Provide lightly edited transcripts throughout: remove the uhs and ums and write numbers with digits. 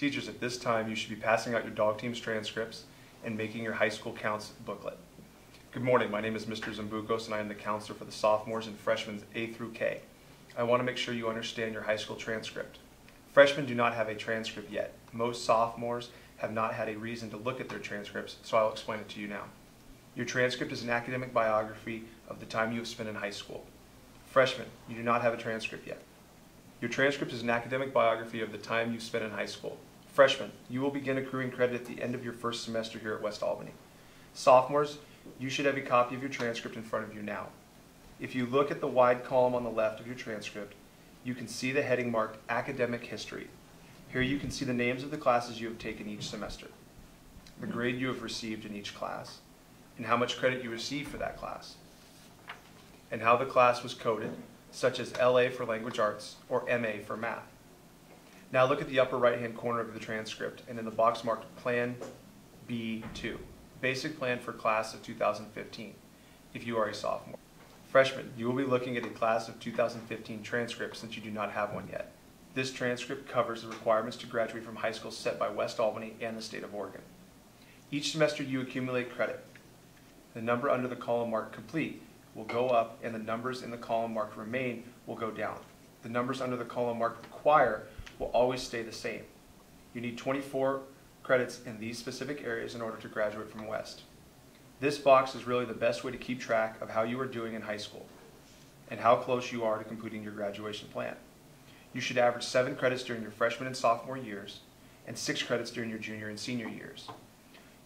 Teachers, at this time, you should be passing out your dog team's transcripts and making your high school counts booklet. Good morning, my name is Mr. Zambucos and I am the counselor for the Sophomores and Freshmen A through K. I want to make sure you understand your high school transcript. Freshmen do not have a transcript yet. Most sophomores have not had a reason to look at their transcripts, so I'll explain it to you now. Your transcript is an academic biography of the time you have spent in high school. Freshmen, you do not have a transcript yet. Your transcript is an academic biography of the time you spent in high school. Freshmen, you will begin accruing credit at the end of your first semester here at West Albany. Sophomores, you should have a copy of your transcript in front of you now. If you look at the wide column on the left of your transcript, you can see the heading marked Academic History. Here you can see the names of the classes you have taken each semester, the grade you have received in each class, and how much credit you received for that class, and how the class was coded, such as LA for Language Arts or MA for Math. Now look at the upper right-hand corner of the transcript and in the box marked Plan B2, Basic Plan for Class of 2015, if you are a sophomore. Freshmen, you will be looking at a Class of 2015 transcript since you do not have one yet. This transcript covers the requirements to graduate from high school set by West Albany and the state of Oregon. Each semester you accumulate credit. The number under the column marked Complete will go up and the numbers in the column marked Remain will go down. The numbers under the column marked Require will always stay the same. You need 24 credits in these specific areas in order to graduate from West. This box is really the best way to keep track of how you are doing in high school and how close you are to completing your graduation plan. You should average 7 credits during your freshman and sophomore years and 6 credits during your junior and senior years.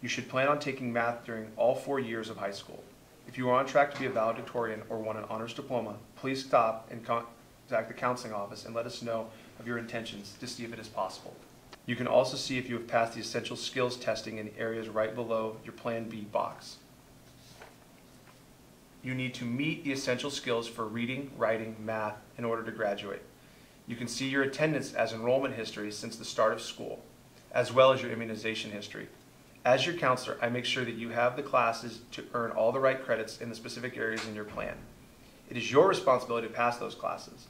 You should plan on taking math during all 4 years of high school. If you are on track to be a valedictorian or want an honors diploma, please stop and contact the counseling office and let us know of your intentions to see if it is possible. You can also see if you have passed the essential skills testing in the areas right below your Plan B box. You need to meet the essential skills for reading, writing, math in order to graduate. You can see your attendance as enrollment history since the start of school, as well as your immunization history. As your counselor, I make sure that you have the classes to earn all the right credits in the specific areas in your plan. It is your responsibility to pass those classes.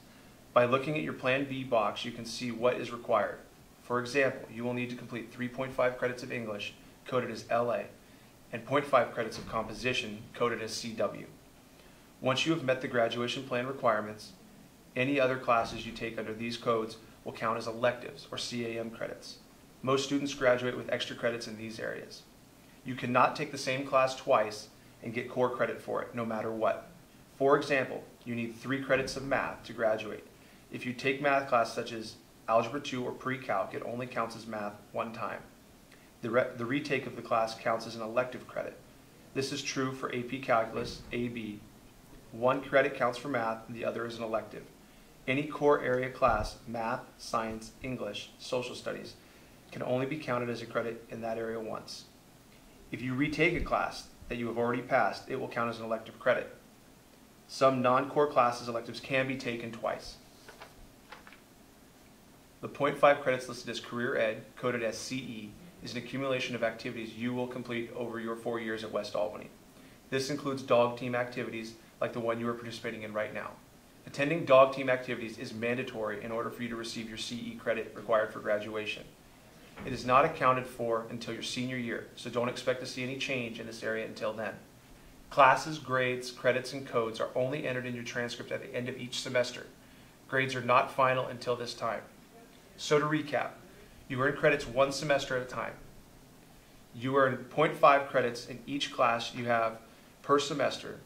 By looking at your Plan B box, you can see what is required. For example, you will need to complete 3.5 credits of English, coded as LA, and 0.5 credits of composition, coded as CW. Once you have met the graduation plan requirements, any other classes you take under these codes will count as electives or CAM credits. Most students graduate with extra credits in these areas. You cannot take the same class twice and get core credit for it, no matter what. For example, you need 3 credits of math to graduate. If you take math class such as Algebra 2 or Pre-Calc, it only counts as math 1 time. The retake of the class counts as an elective credit. This is true for AP Calculus, AB. 1 credit counts for math and the other is an elective. Any core area class, math, science, English, social studies, can only be counted as a credit in that area once. If you retake a class that you have already passed, it will count as an elective credit. Some non-core classes electives can be taken twice. The 0.5 credits listed as Career Ed, coded as CE, is an accumulation of activities you will complete over your 4 years at West Albany. This includes dog team activities like the one you are participating in right now. Attending dog team activities is mandatory in order for you to receive your CE credit required for graduation. It is not accounted for until your senior year, so don't expect to see any change in this area until then. Classes, grades, credits, and codes are only entered in your transcript at the end of each semester. Grades are not final until this time. So to recap, you earn credits 1 semester at a time. You earn 0.5 credits in each class you have per semester.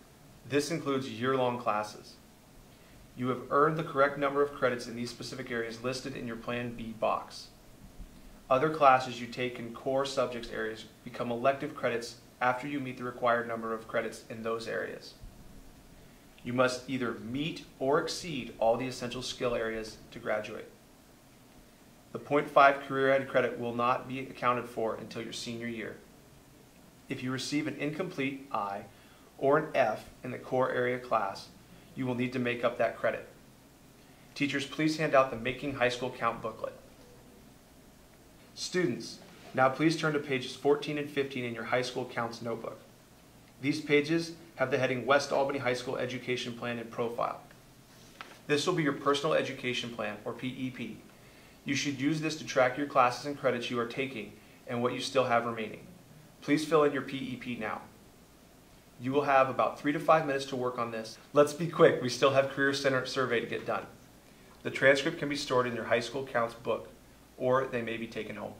This includes year-long classes. You have earned the correct number of credits in these specific areas listed in your Plan B box. Other classes you take in core subjects areas become elective credits after you meet the required number of credits in those areas. You must either meet or exceed all the essential skill areas to graduate. The 0.5 Career Ed credit will not be accounted for until your senior year. If you receive an incomplete I or an F in the core area class, you will need to make up that credit. Teachers, please hand out the Making High School Count booklet. Students, now please turn to pages 14 and 15 in your high school counts notebook. These pages have the heading West Albany High School Education Plan and Profile. This will be your personal education plan, or PEP. You should use this to track your classes and credits you are taking and what you still have remaining. Please fill in your PEP now. You will have about 3 to 5 minutes to work on this. Let's be quick, we still have Career Center survey to get done. The transcript can be stored in your high school counts book, or they may be taken home.